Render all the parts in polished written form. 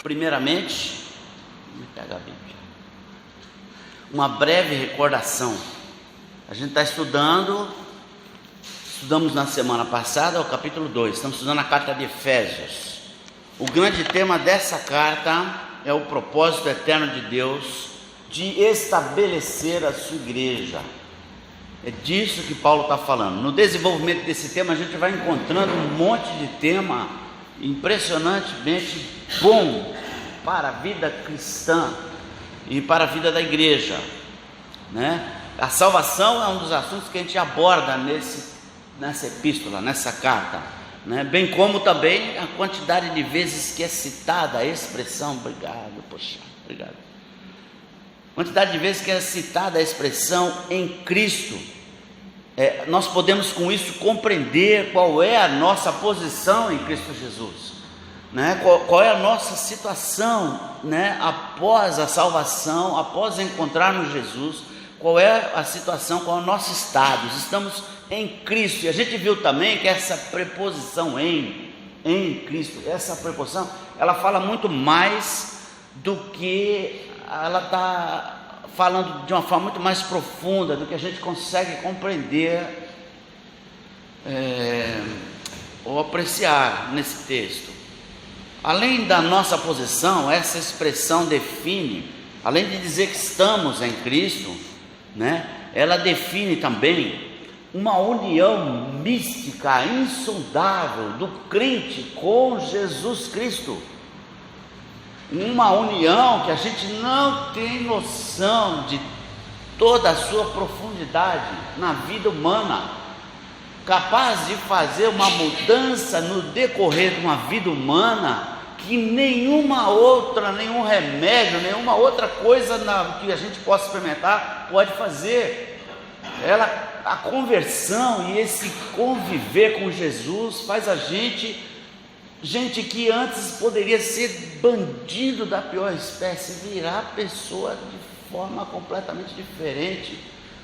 Primeiramente, me pega a Bíblia, uma breve recordação. A gente está estudamos na semana passada o capítulo 2, estamos estudando a carta de Efésios. O grande tema dessa carta é o propósito eterno de Deus de estabelecer a sua igreja. É disso que Paulo está falando. No desenvolvimento desse tema a gente vai encontrando um monte de tema impressionantemente bom para a vida cristã e para a vida da igreja, né? A salvação é um dos assuntos que a gente aborda nessa epístola, nessa carta, né? Bem como também a quantidade de vezes que é citada a expressão, obrigado, quantidade de vezes que é citada a expressão em Cristo. Nós podemos com isso compreender qual é a nossa posição em Cristo Jesus, né? Qual é a nossa situação, né? Após a salvação, após encontrarmos Jesus, qual é a situação, qual é o nosso estado. Estamos em Cristo, e a gente viu também que essa preposição em Cristo, essa preposição, ela fala muito mais do que ela está falando de uma forma muito mais profunda do que a gente consegue compreender ou apreciar nesse texto. Além da nossa posição, essa expressão define, além de dizer que estamos em Cristo, né, ela define também uma união mística, insondável do crente com Jesus Cristo. Uma união que a gente não tem noção de toda a sua profundidade na vida humana, capaz de fazer uma mudança no decorrer de uma vida humana que nenhum remédio, nenhuma outra coisa que a gente possa experimentar pode fazer. A conversão e esse conviver com Jesus faz a gente que antes poderia ser bandido da pior espécie, virar pessoa de forma completamente diferente,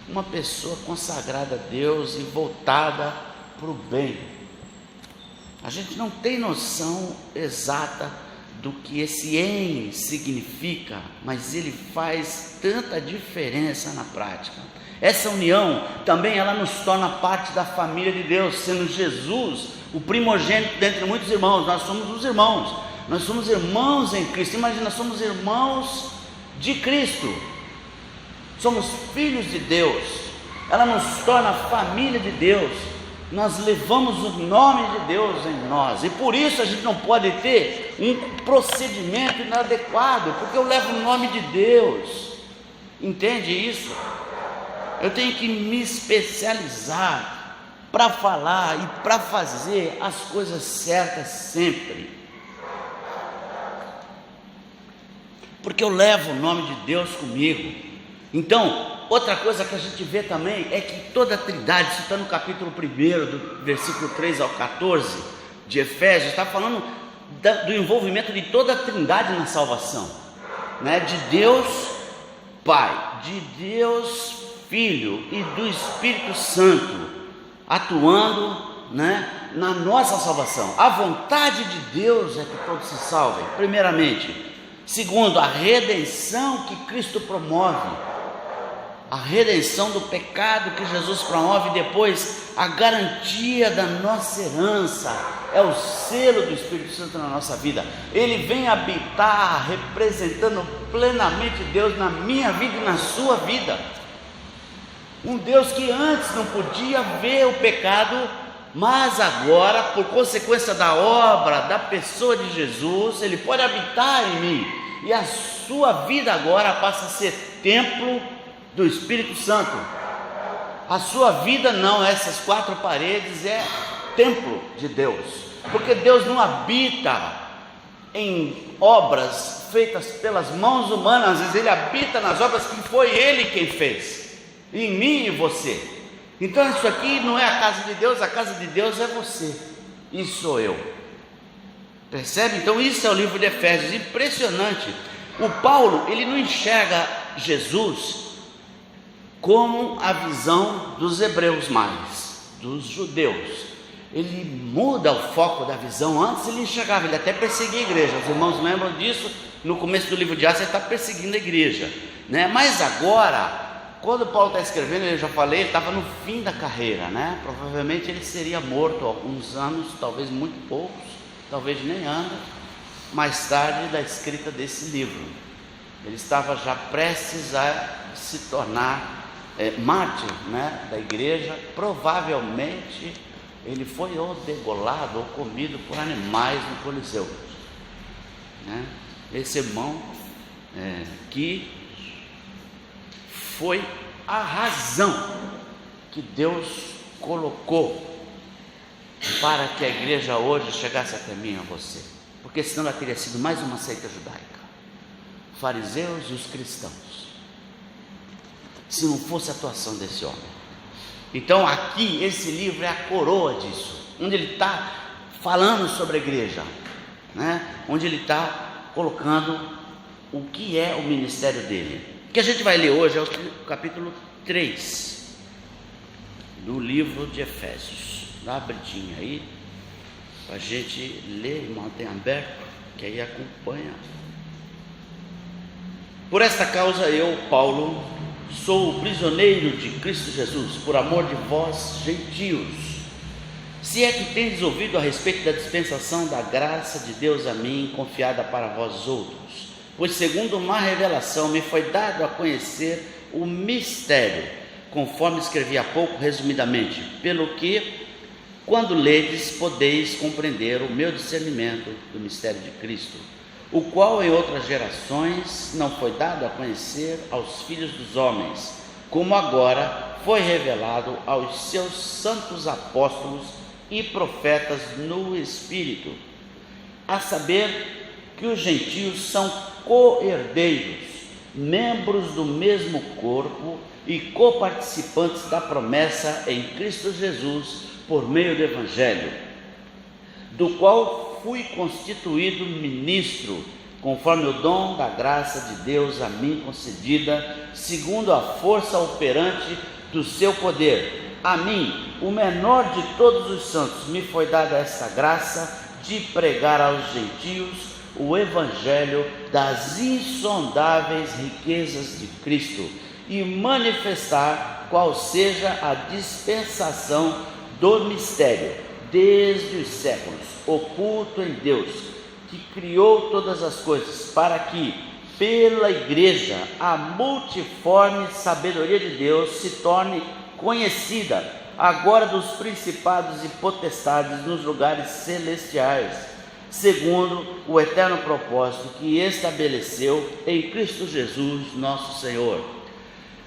uma pessoa consagrada a Deus e voltada para o bem. A gente não tem noção exata do que esse em significa, mas ele faz tanta diferença na prática. Essa união também ela nos torna parte da família de Deus, sendo Jesus o primogênito dentre muitos irmãos. Nós somos os irmãos, nós somos irmãos em Cristo. Imagina, nós somos irmãos de Cristo, somos filhos de Deus, ela nos torna família de Deus. Nós levamos o nome de Deus em nós, e por isso a gente não pode ter um procedimento inadequado, porque eu levo o nome de Deus, entende isso? Eu tenho que me especializar para falar e para fazer as coisas certas sempre, porque eu levo o nome de Deus comigo. Então, outra coisa que a gente vê também é que toda a Trindade, isso está no capítulo 1, do versículo 3 ao 14 de Efésios, está falando do envolvimento de toda a Trindade na salvação, né? De Deus Pai, de Deus Filho e do Espírito Santo atuando, né, na nossa salvação. A vontade de Deus é que todos se salvem, primeiramente. Segundo, a redenção que Cristo promove, a redenção do pecado que Jesus promove. Depois, a garantia da nossa herança, é o selo do Espírito Santo na nossa vida. Ele vem habitar representando plenamente Deus na minha vida e na sua vida. Um Deus que antes não podia ver o pecado, mas agora, por consequência da obra, da pessoa de Jesus, Ele pode habitar em mim, e a sua vida agora passa a ser templo do Espírito Santo. A sua vida não, essas quatro paredes, é templo de Deus, porque Deus não habita em obras feitas pelas mãos humanas, às vezes Ele habita nas obras que foi Ele quem fez, em mim e você. Então isso aqui não é a casa de Deus, a casa de Deus é você, e sou eu. Percebe? Então isso é o livro de Efésios. Impressionante. O Paulo, ele não enxerga Jesus como a visão dos hebreus mais, dos judeus. ele muda o foco da visão. Antes ele enxergava, ele até perseguia a igreja. Os irmãos lembram disso? No começo do livro de Atos ele está perseguindo a igreja, né? Mas agora, quando Paulo está escrevendo, eu já falei, ele estava no fim da carreira, né? Provavelmente ele seria morto há alguns anos, talvez muito poucos, talvez nem anos mais tarde da escrita desse livro. Ele estava já prestes a se tornar mártir, né, da igreja. Provavelmente ele foi ou degolado ou comido por animais no Coliseu, né? Esse irmão que foi a razão que Deus colocou para que a igreja hoje chegasse até mim e a você, porque senão ela teria sido mais uma seita judaica, fariseus e os cristãos, se não fosse a atuação desse homem. Então aqui, esse livro é a coroa disso, onde ele está falando sobre a igreja, né? Onde ele está colocando o que é o ministério dele. O que a gente vai ler hoje é o capítulo 3 do livro de Efésios. Dá uma abridinha aí para a gente ler, irmão, tem aberto, que aí acompanha. Por esta causa eu, Paulo, sou o prisioneiro de Cristo Jesus, por amor de vós, gentios. Se é que tendes ouvido a respeito da dispensação da graça de Deus a mim, confiada para vós outros, pois segundo uma revelação me foi dado a conhecer o mistério, conforme escrevi há pouco resumidamente, pelo que, quando ledes, podeis compreender o meu discernimento do mistério de Cristo, o qual em outras gerações não foi dado a conhecer aos filhos dos homens, como agora foi revelado aos seus santos apóstolos e profetas no Espírito, a saber que os gentios são co-herdeiros, membros do mesmo corpo e coparticipantes da promessa em Cristo Jesus, por meio do Evangelho, do qual fui constituído ministro, conforme o dom da graça de Deus a mim concedida, segundo a força operante do seu poder. A mim, o menor de todos os santos, me foi dada esta graça de pregar aos gentios o Evangelho das insondáveis riquezas de Cristo e manifestar qual seja a dispensação do mistério, desde os séculos, oculto em Deus, que criou todas as coisas, para que, pela igreja, a multiforme sabedoria de Deus se torne conhecida, agora dos principados e potestades nos lugares celestiais, segundo o eterno propósito que estabeleceu em Cristo Jesus, nosso Senhor,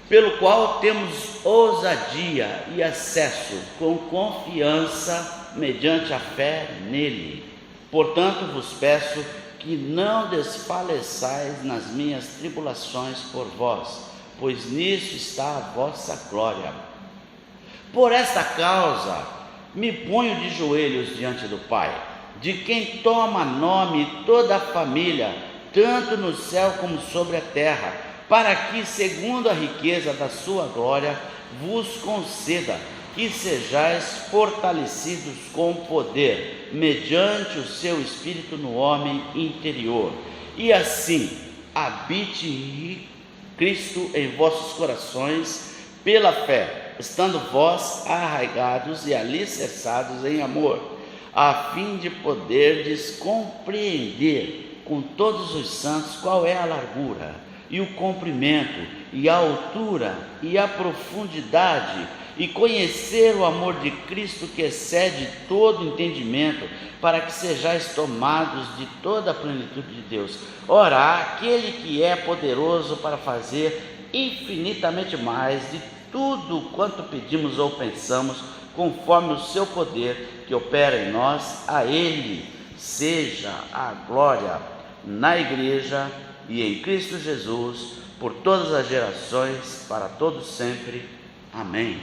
pelo qual temos ousadia e acesso com confiança mediante a fé nele. Portanto, vos peço que não desfaleçais nas minhas tribulações por vós, pois nisso está a vossa glória. Por esta causa, me ponho de joelhos diante do Pai, de quem toma nome toda a família, tanto no céu como sobre a terra, para que, segundo a riqueza da sua glória, vos conceda que sejais fortalecidos com poder, mediante o seu Espírito no homem interior, e assim habite Cristo em vossos corações, pela fé, estando vós arraigados e alicerçados em amor, a fim de poderdes compreender com todos os santos qual é a largura, e o comprimento, e a altura, e a profundidade, e conhecer o amor de Cristo que excede todo entendimento, para que sejais tomados de toda a plenitude de Deus. Ora, aquele que é poderoso para fazer infinitamente mais de tudo quanto pedimos ou pensamos, conforme o seu poder que opera em nós, a Ele seja a glória na igreja e em Cristo Jesus, por todas as gerações, para todos sempre. Amém.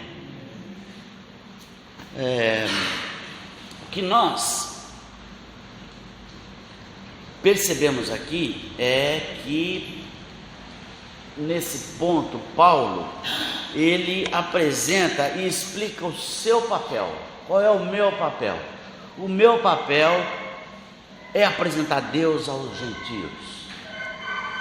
O que nós percebemos aqui é que, nesse ponto, Paulo, ele apresenta e explica o seu papel. Qual é o meu papel? O meu papel é apresentar Deus aos gentios,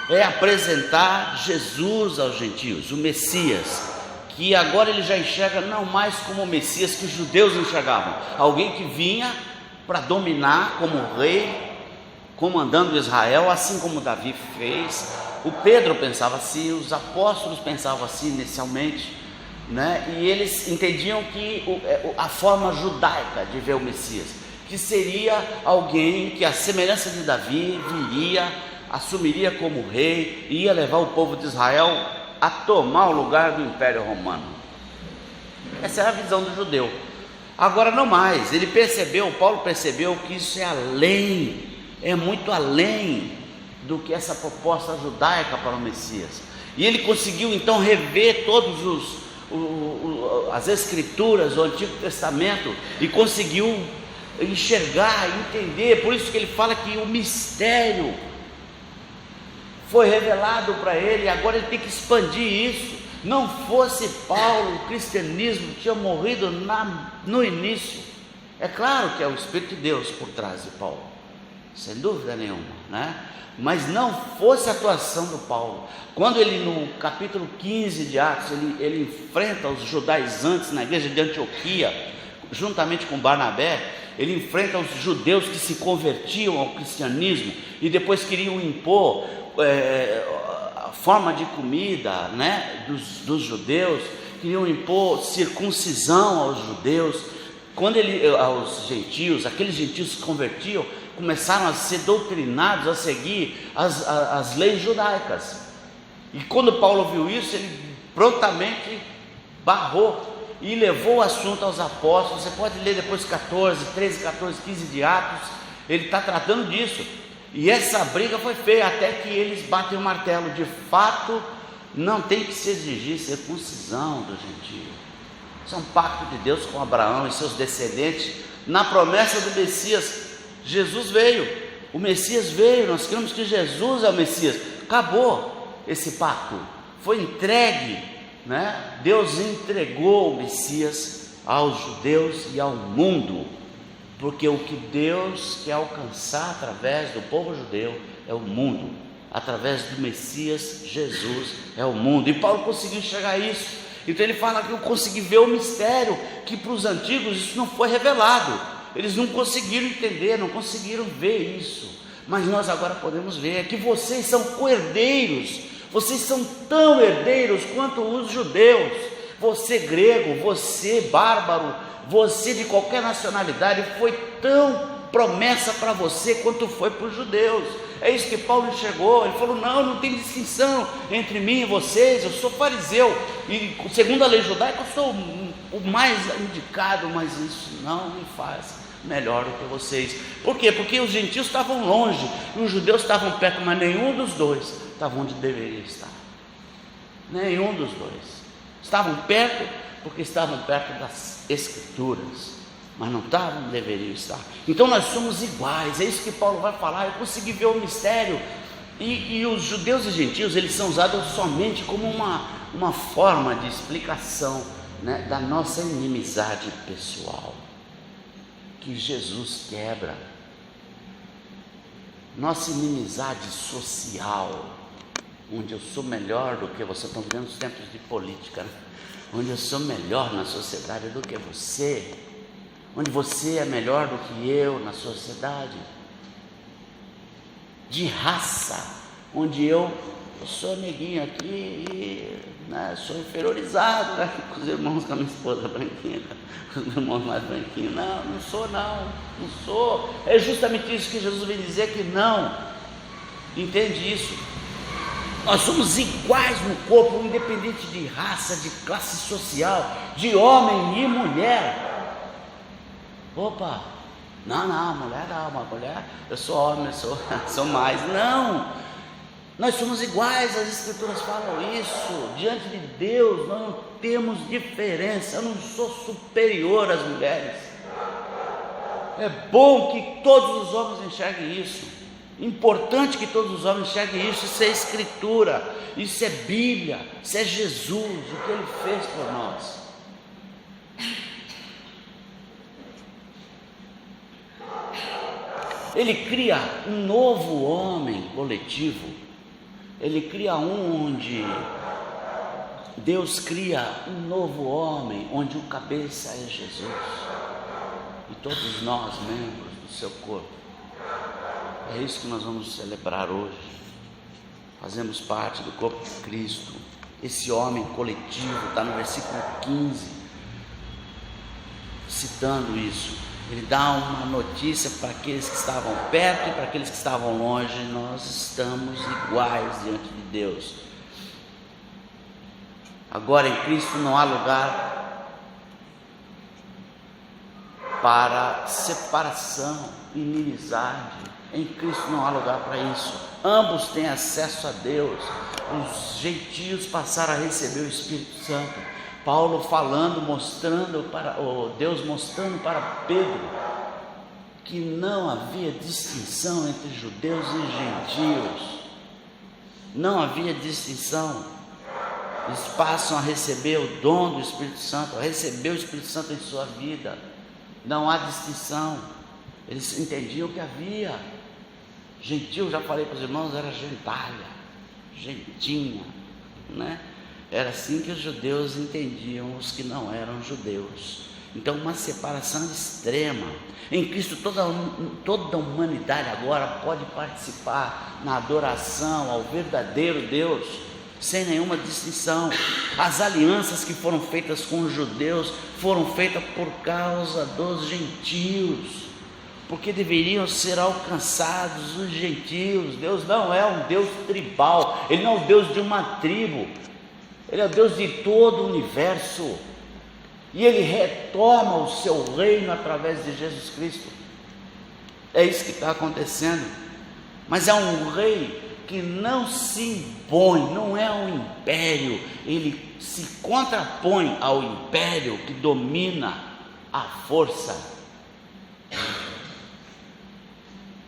é apresentar Jesus aos gentios, o Messias, que agora ele já enxerga não mais como o Messias que os judeus enxergavam, alguém que vinha para dominar como rei, comandando Israel, assim como Davi fez. O Pedro pensava assim, os apóstolos pensavam assim inicialmente, né? E eles entendiam que a forma judaica de ver o Messias, que seria alguém que, à semelhança de Davi, viria, assumiria como rei, e ia levar o povo de Israel a tomar o lugar do Império Romano. Essa era a visão do judeu. Agora não mais, Paulo percebeu que isso é além, é muito além do que essa proposta judaica para o Messias. E ele conseguiu então rever todos as escrituras do Antigo Testamento e conseguiu enxergar, entender. Por isso que ele fala que o mistério foi revelado para ele, agora ele tem que expandir isso. Não fosse Paulo, o cristianismo tinha morrido no início. É claro que é o Espírito de Deus por trás de Paulo, sem dúvida nenhuma, né? Mas não fosse a atuação do Paulo, quando ele no capítulo 15 de Atos, ele enfrenta os judaizantes na igreja de Antioquia, juntamente com Barnabé, ele enfrenta os judeus que se convertiam ao cristianismo e depois queriam impor a forma de comida, né, dos judeus, queriam impor circuncisão aos judeus. Quando aos gentios, aqueles gentios se convertiam, começaram a ser doutrinados a seguir as leis judaicas. E quando Paulo viu isso, ele prontamente barrou e levou o assunto aos apóstolos. Você pode ler depois 13, 14, 15 de Atos, ele está tratando disso. E essa briga foi feia, até que eles batem o martelo. De fato, não tem que se exigir circuncisão do gentio. Isso é um pacto de Deus com Abraão e seus descendentes, na promessa do Messias. Jesus veio, o Messias veio, nós cremos que Jesus é o Messias. Acabou esse pacto, foi entregue, né? Deus entregou o Messias aos judeus e ao mundo, porque o que Deus quer alcançar através do povo judeu é o mundo, através do Messias Jesus é o mundo. E Paulo conseguiu enxergar isso. Então ele fala que eu consegui ver o mistério, que para os antigos isso não foi revelado, eles não conseguiram entender, não conseguiram ver isso, mas nós agora podemos ver que vocês são co-herdeiros, vocês são tão herdeiros quanto os judeus, você grego, você bárbaro, você de qualquer nacionalidade, foi tão promessa para você quanto foi para os judeus. É isso que Paulo enxergou. Ele falou: não tem distinção entre mim e vocês, eu sou fariseu, e segundo a lei judaica eu sou o mais indicado, mas isso não me faz melhor do que vocês. Por quê? Porque os gentios estavam longe e os judeus estavam perto, mas nenhum dos dois estava onde deveria estar. Nenhum dos dois. Estavam perto porque estavam perto das escrituras, mas não estavam onde deveriam estar. Então nós somos iguais, é isso que Paulo vai falar. Eu consegui ver o mistério. E os judeus e gentios, eles são usados somente como uma forma de explicação, né, da nossa inimizade pessoal, que Jesus quebra. Nossa inimizade social, onde eu sou melhor do que você. Estão vivendo os tempos de política, né? Onde eu sou melhor na sociedade do que você, onde você é melhor do que eu na sociedade, de raça, onde eu sou neguinho aqui e, né, sou inferiorizado, né, com os irmãos, com a minha esposa branquinha, com os irmãos mais branquinhos. Não sou. É justamente isso que Jesus vem dizer, que não. Entende isso? Nós somos iguais no corpo, independente de raça, de classe social, de homem e mulher. Opa, não, mulher não, uma mulher, eu sou homem, eu sou mais. Não, nós somos iguais, as escrituras falam isso. Diante de Deus nós não temos diferença. Eu não sou superior às mulheres. É bom que todos os homens enxerguem isso. Importante que todos os homens enxerguem isso. Isso é escritura, isso é Bíblia, isso é Jesus, o que Ele fez por nós. Ele cria um novo homem coletivo. Ele cria onde Deus cria um novo homem, onde o cabeça é Jesus. E todos nós, membros do seu corpo. É isso que nós vamos celebrar hoje. Fazemos parte do corpo de Cristo. Esse homem coletivo está no versículo 15, citando isso. Ele dá uma notícia para aqueles que estavam perto e para aqueles que estavam longe. Nós estamos iguais diante de Deus. Agora em Cristo não há lugar para separação, inimizade. Em Cristo não há lugar para isso. Ambos têm acesso a Deus. Os gentios passaram a receber o Espírito Santo. Paulo falando, Deus mostrando para Pedro que não havia distinção entre judeus e gentios. Não havia distinção. Eles passam a receber o dom do Espírito Santo, a receber o Espírito Santo em sua vida. Não há distinção. Eles entendiam que havia. Gentil, já falei para os irmãos, era gentalha, gentinha, né? Era assim que os judeus entendiam os que não eram judeus. Então, uma separação extrema. Em Cristo, toda a humanidade agora pode participar na adoração ao verdadeiro Deus, sem nenhuma distinção. As alianças que foram feitas com os judeus foram feitas por causa dos gentios, porque deveriam ser alcançados os gentios. Deus não é um Deus tribal, Ele não é o Deus de uma tribo, Ele é o Deus de todo o universo, e Ele retoma o seu reino através de Jesus Cristo. É isso que está acontecendo. Mas é um rei que não se impõe, não é um império, ele se contrapõe ao império que domina a força.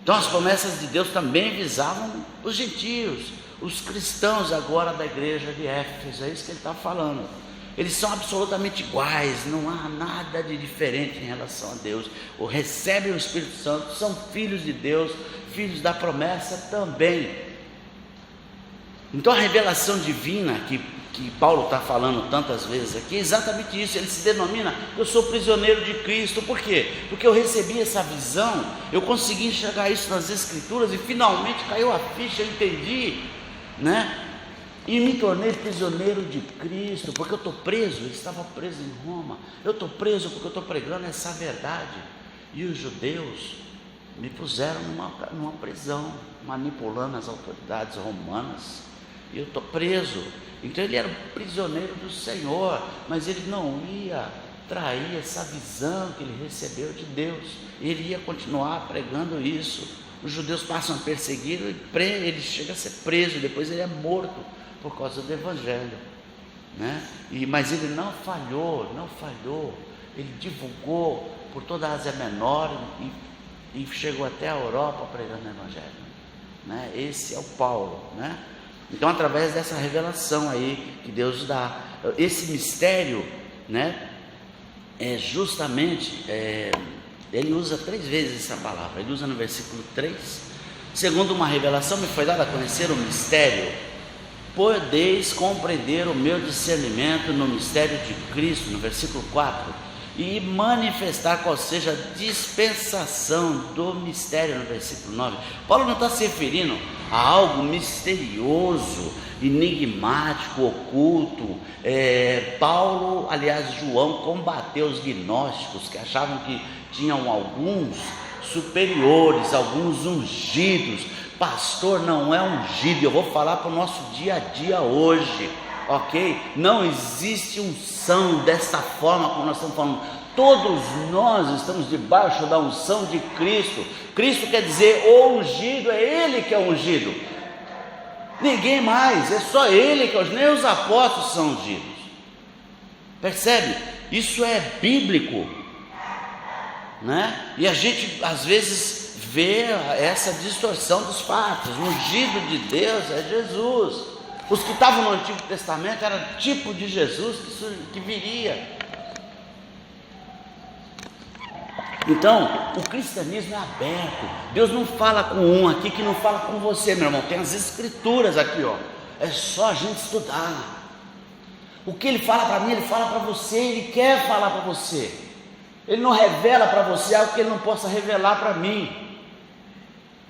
Então as promessas de Deus também visavam os gentios, os cristãos agora da igreja de Éfeso. É isso que ele está falando. Eles são absolutamente iguais, não há nada de diferente em relação a Deus. Ou recebem o Espírito Santo, são filhos de Deus, filhos da promessa também. Então a revelação divina que Paulo está falando tantas vezes aqui, é exatamente isso. Ele se denomina: eu sou prisioneiro de Cristo. Por quê? Porque eu recebi essa visão, eu consegui enxergar isso nas Escrituras e finalmente caiu a ficha, eu entendi, né? E me tornei prisioneiro de Cristo, porque eu estou preso. Ele estava preso em Roma. Eu estou preso porque eu estou pregando essa verdade. E os judeus me puseram numa prisão, manipulando as autoridades romanas, e eu estou preso. Então ele era prisioneiro do Senhor, mas ele não ia trair essa visão que ele recebeu de Deus. Ele ia continuar pregando isso. Os judeus passam a persegui-lo, ele chega a ser preso, depois ele é morto por causa do Evangelho, né? Mas ele não falhou, ele divulgou por toda a Ásia Menor e chegou até a Europa pregando o Evangelho, né? Esse é o Paulo, né? Então, através dessa revelação aí que Deus dá, esse mistério, né, é justamente, ele usa 3 vezes essa palavra. Ele usa no versículo 3, segundo uma revelação me foi dada a conhecer o mistério, podeis compreender o meu discernimento no mistério de Cristo, no versículo 4, e manifestar qual seja a dispensação do mistério, no versículo 9. Paulo não está se referindo a algo misterioso, enigmático, oculto. Paulo, aliás, João combateu os gnósticos que achavam que tinham alguns superiores, alguns ungidos. Pastor não é ungido. Eu vou falar para o nosso dia a dia hoje, ok? Não existe unção dessa forma como nós estamos falando. Todos nós estamos debaixo da unção de Cristo. Cristo quer dizer o ungido, é Ele que é ungido, ninguém mais, é só Ele que é ungido. Nem os apóstolos são ungidos. Percebe? Isso é bíblico, né? E a gente às vezes vê essa distorção dos fatos. O ungido de Deus é Jesus. Os que estavam no Antigo Testamento era tipo de Jesus que viria. Então, o cristianismo é aberto. Deus não fala com um aqui que não fala com você, meu irmão. Tem as escrituras aqui, ó. É só a gente estudar. O que ele fala para mim, ele fala para você. Ele quer falar para você. Ele não revela para você algo que ele não possa revelar para mim.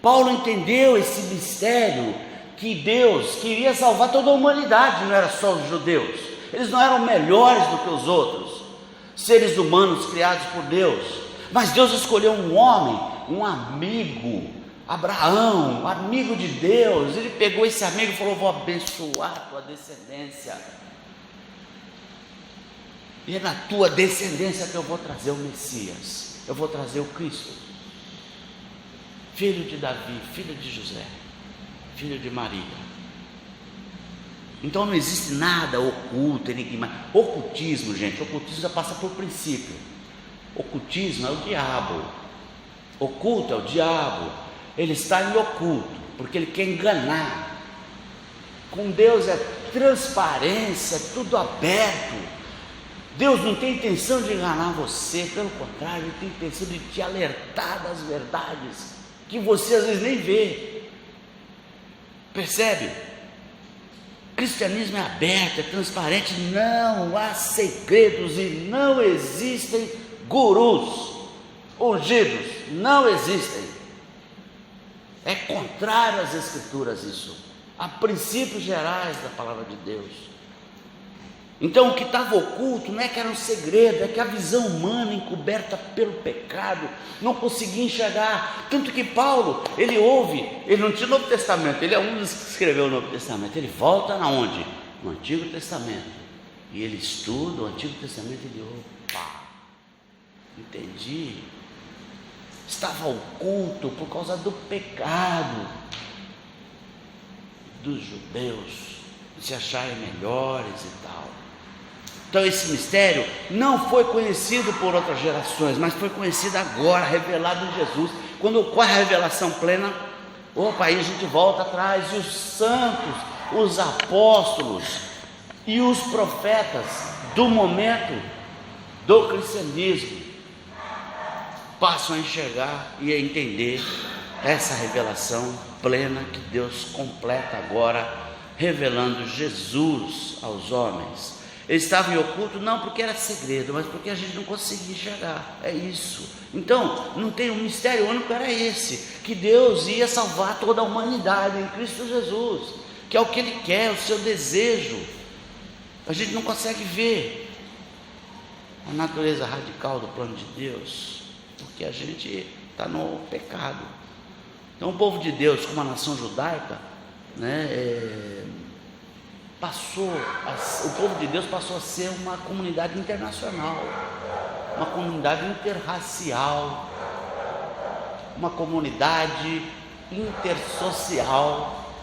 Paulo entendeu esse mistério, que Deus queria salvar toda a humanidade, não era só os judeus. Eles não eram melhores do que os outros, seres humanos criados por Deus. Mas Deus escolheu um homem, um amigo, Abraão, amigo de Deus. Ele pegou esse amigo e falou: vou abençoar a tua descendência. E é na tua descendência que eu vou trazer o Messias, eu vou trazer o Cristo, filho de Davi, filho de José, filho de Maria. Então não existe nada oculto, enigmático. Ocultismo, gente, ocultismo já passa por princípio. Ocultismo é o diabo. Oculto é o diabo. Ele está em oculto, porque ele quer enganar. Com Deus é transparência, é tudo aberto. Deus não tem intenção de enganar você, pelo contrário, Ele tem intenção de te alertar das verdades que você às vezes nem vê. Percebe? O cristianismo é aberto, é transparente, não há segredos e não existem gurus ungidos, não existem. É contrário às escrituras isso. Há princípios gerais da palavra de Deus. Então o que estava oculto não é que era um segredo, é que a visão humana encoberta pelo pecado não conseguia enxergar. Tanto que Paulo, ele não tinha o Novo Testamento, ele é um dos que escreveu o Novo Testamento. Ele volta na onde? No Antigo Testamento. E ele estuda o Antigo Testamento e ele, opa, entendi. Estava oculto por causa do pecado dos judeus, de se acharem melhores e tal. Então esse mistério não foi conhecido por outras gerações, mas foi conhecido agora, revelado em Jesus. Quando ocorre a revelação plena, opa, aí a gente volta atrás, e os santos, os apóstolos e os profetas do momento do cristianismo passam a enxergar e a entender essa revelação plena que Deus completa agora, revelando Jesus aos homens. Eles estavam em oculto não porque era segredo, mas porque a gente não conseguia enxergar. É isso. Então, não tem um mistério único, era esse, que Deus ia salvar toda a humanidade em Cristo Jesus, que é o que Ele quer, o seu desejo. A gente não consegue ver a natureza radical do plano de Deus, porque a gente está no pecado. Então o povo de Deus, como a nação judaica, o povo de Deus passou a ser uma comunidade internacional, uma comunidade interracial, uma comunidade intersocial,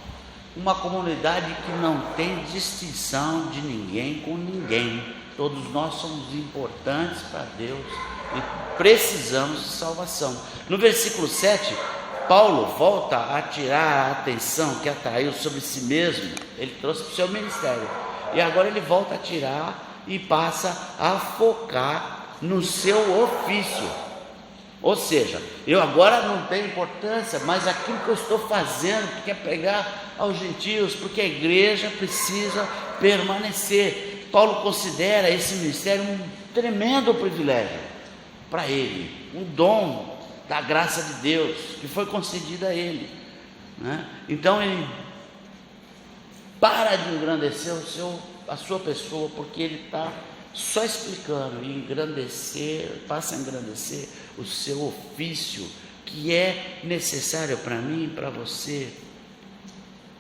uma comunidade que não tem distinção de ninguém com ninguém. Todos nós somos importantes para Deus e precisamos de salvação. No versículo 7, Paulo volta a tirar a atenção que atraiu sobre si mesmo, ele trouxe para o seu ministério, e agora ele volta a tirar e passa a focar no seu ofício. Ou seja, eu agora não tenho importância, mas aquilo que eu estou fazendo, que é pregar aos gentios, porque a igreja precisa permanecer. Paulo considera esse ministério um tremendo privilégio para ele, um dom da graça de Deus que foi concedida a ele, né? Então ele para de engrandecer a sua pessoa, porque ele está só explicando, e passa a engrandecer o seu ofício, que é necessário para mim e para você.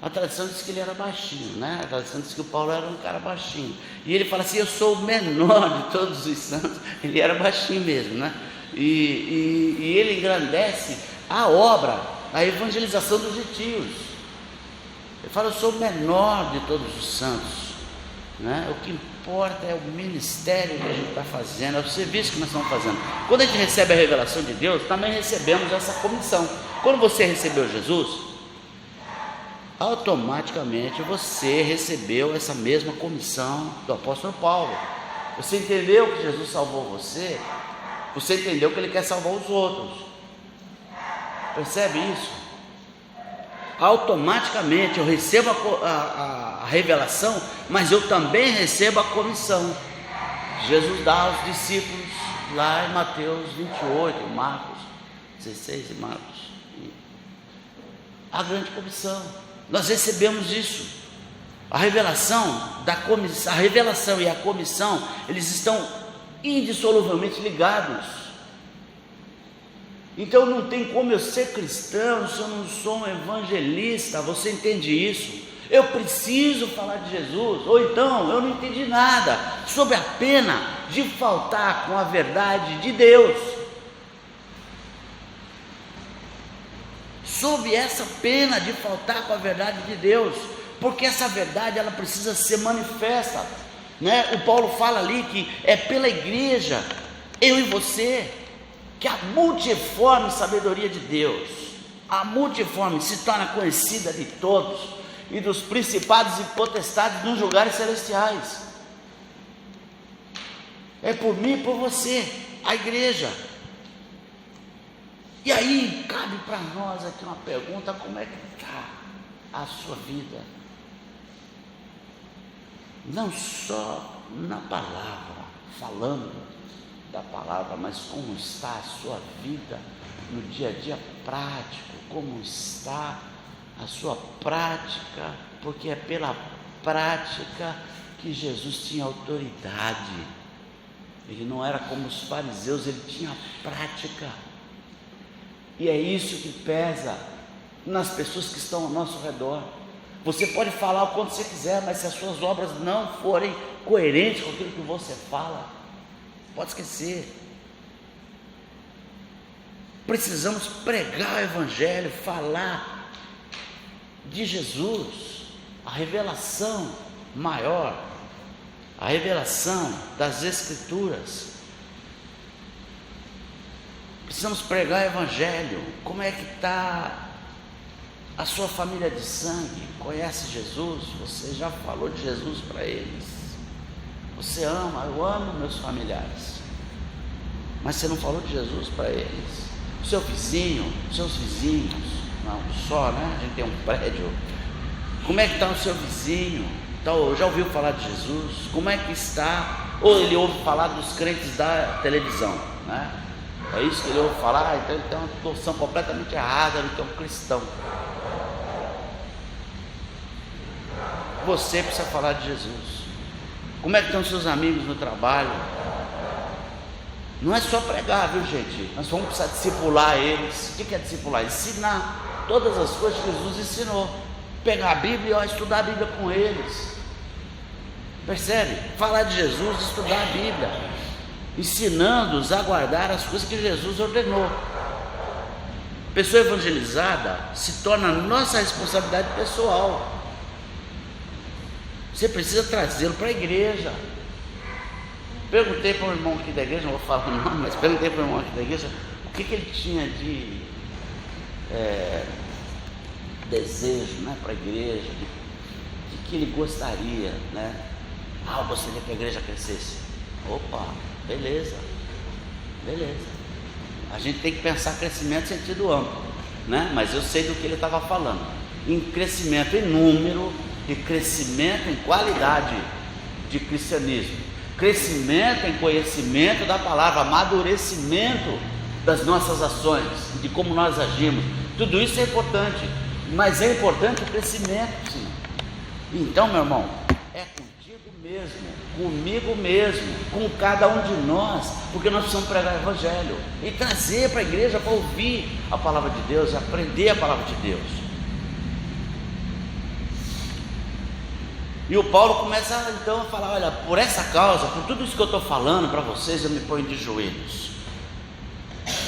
A tradição diz que ele era baixinho, né? A tradição diz que o Paulo era um cara baixinho, e ele fala assim: eu sou o menor de todos os santos. Ele era baixinho mesmo, né? E ele engrandece a obra, a evangelização dos gentios. Ele fala: eu sou o menor de todos os santos, né? O que importa é o ministério que a gente está fazendo, é o serviço que nós estamos fazendo. Quando a gente recebe a revelação de Deus, também recebemos essa comissão. Quando você recebeu Jesus, automaticamente você recebeu essa mesma comissão do apóstolo Paulo. Você entendeu que Jesus salvou você, Você entendeu que Ele quer salvar os outros. Percebe isso? Automaticamente eu recebo a revelação, mas eu também recebo a comissão. Jesus dá aos discípulos lá em Mateus 28, Marcos 16 e Marcos, a grande comissão. Nós recebemos isso. A revelação e a comissão, eles estão indissoluvelmente ligados. Então não tem como eu ser cristão se eu não sou um evangelista. Você entende isso? Eu preciso falar de Jesus, ou então eu não entendi nada, sob a pena de faltar com a verdade de Deus. Sob essa pena de faltar com a verdade de Deus, porque essa verdade ela precisa ser manifesta, né? O Paulo fala ali que é pela igreja, eu e você, que a multiforme sabedoria de Deus, a multiforme se torna conhecida de todos e dos principados e potestades nos lugares celestiais. É por mim e por você, a igreja. E aí cabe para nós aqui uma pergunta: como é que está a sua vida? Não só na palavra, falando da palavra, mas como está a sua vida no dia a dia prático, como está a sua prática, porque é pela prática que Jesus tinha autoridade. Ele não era como os fariseus, ele tinha prática. E é isso que pesa nas pessoas que estão ao nosso redor. Você pode falar o quanto você quiser, mas se as suas obras não forem coerentes com aquilo que você fala, pode esquecer. Precisamos pregar o evangelho, falar de Jesus, a revelação maior, a revelação das Escrituras. Precisamos pregar o evangelho. Como é que está a sua família de sangue? Conhece Jesus? Você já falou de Jesus para eles? Você ama? Eu amo meus familiares, mas você não falou de Jesus para eles. O seu vizinho, seus vizinhos, não só, né? A gente tem um prédio. Como é que está o seu vizinho? Então, já ouviu falar de Jesus? Como é que está? Ou ele ouve falar dos crentes da televisão, né? É isso que ele ouve falar. Então ele tem uma torção completamente errada, ele é um cristão. Você precisa falar de Jesus. Como é que estão seus amigos no trabalho? Não é só pregar, viu, gente? Nós vamos precisar discipular eles. O que é discipular? Ensinar todas as coisas que Jesus ensinou. Pegar a Bíblia e estudar a Bíblia com eles. Percebe? Falar de Jesus, estudar a Bíblia, ensinando-os a guardar as coisas que Jesus ordenou. Pessoa evangelizada se torna nossa responsabilidade pessoal. Você precisa trazê-lo para a igreja. Perguntei para um irmão aqui da igreja, não vou falar o nome, mas perguntei para um irmão aqui da igreja o que ele tinha de desejo, né, para a igreja, de que ele gostaria, né? Eu gostaria que a igreja crescesse. Opa, beleza. A gente tem que pensar crescimento em sentido amplo, né? Mas eu sei do que ele estava falando, em crescimento em número e crescimento em qualidade de cristianismo, crescimento em conhecimento da palavra, amadurecimento das nossas ações, de como nós agimos. Tudo isso é importante, mas é importante o crescimento, sim. Então, meu irmão, é contigo mesmo, comigo mesmo, com cada um de nós, porque nós precisamos pregar o evangelho e trazer para a igreja para ouvir a palavra de Deus e aprender a palavra de Deus. E o Paulo começa então a falar: olha, por essa causa, por tudo isso que eu estou falando para vocês, eu me ponho de joelhos.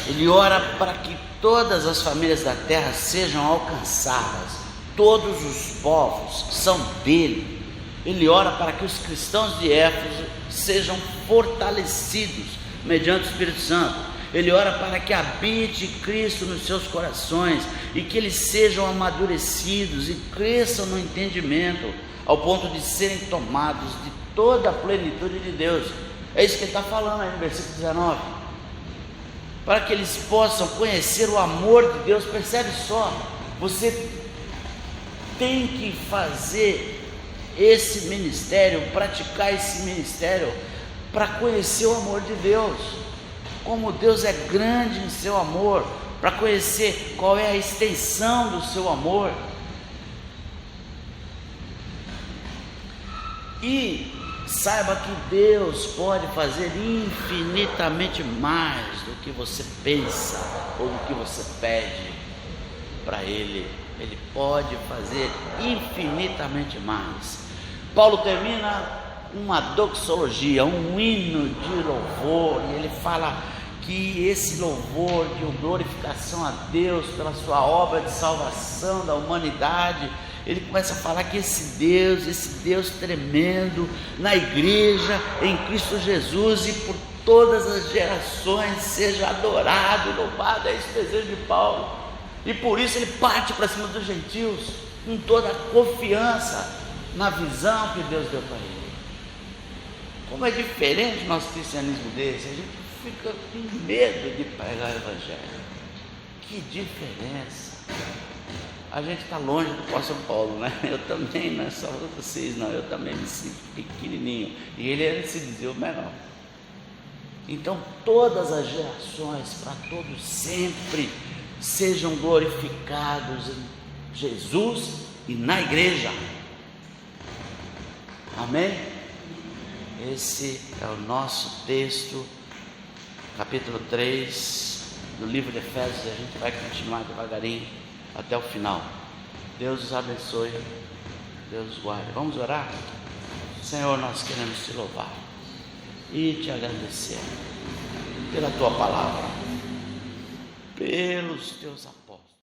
Ele ora para que todas as famílias da terra sejam alcançadas, todos os povos que são dele. Ele ora para que os cristãos de Éfeso sejam fortalecidos mediante o Espírito Santo. Ele ora para que habite Cristo nos seus corações e que eles sejam amadurecidos e cresçam no entendimento, ao ponto de serem tomados de toda a plenitude de Deus. É isso que ele está falando aí no versículo 19. para que eles possam conhecer o amor de Deus. Percebe só, você tem que fazer esse ministério, praticar esse ministério, para conhecer o amor de Deus, como Deus é grande em seu amor, para conhecer qual é a extensão do seu amor. E saiba que Deus pode fazer infinitamente mais do que você pensa ou do que você pede para Ele. Ele pode fazer infinitamente mais. Paulo termina uma doxologia, um hino de louvor, e ele fala que esse louvor de glorificação a Deus pela sua obra de salvação da humanidade, ele começa a falar que esse Deus tremendo na igreja, em Cristo Jesus e por todas as gerações, seja adorado e louvado. É esse desejo de Paulo, e por isso ele parte para cima dos gentios, com toda a confiança na visão que Deus deu para ele. Como é diferente o nosso cristianismo desse, a gente fica com medo de pregar o evangelho. Que diferença! A gente está longe do apóstolo Paulo, né? Eu também, não é só vocês, não, eu também me sinto pequenininho, e ele se dizia o melhor. Então todas as gerações, para todos sempre, sejam glorificados em Jesus e na igreja. Amém? Esse é o nosso texto, capítulo 3 do livro de Efésios, e a gente vai continuar devagarinho até o final. Deus os abençoe, Deus os guarde. Vamos orar? Senhor, nós queremos te louvar e te agradecer pela tua palavra, pelos teus amores.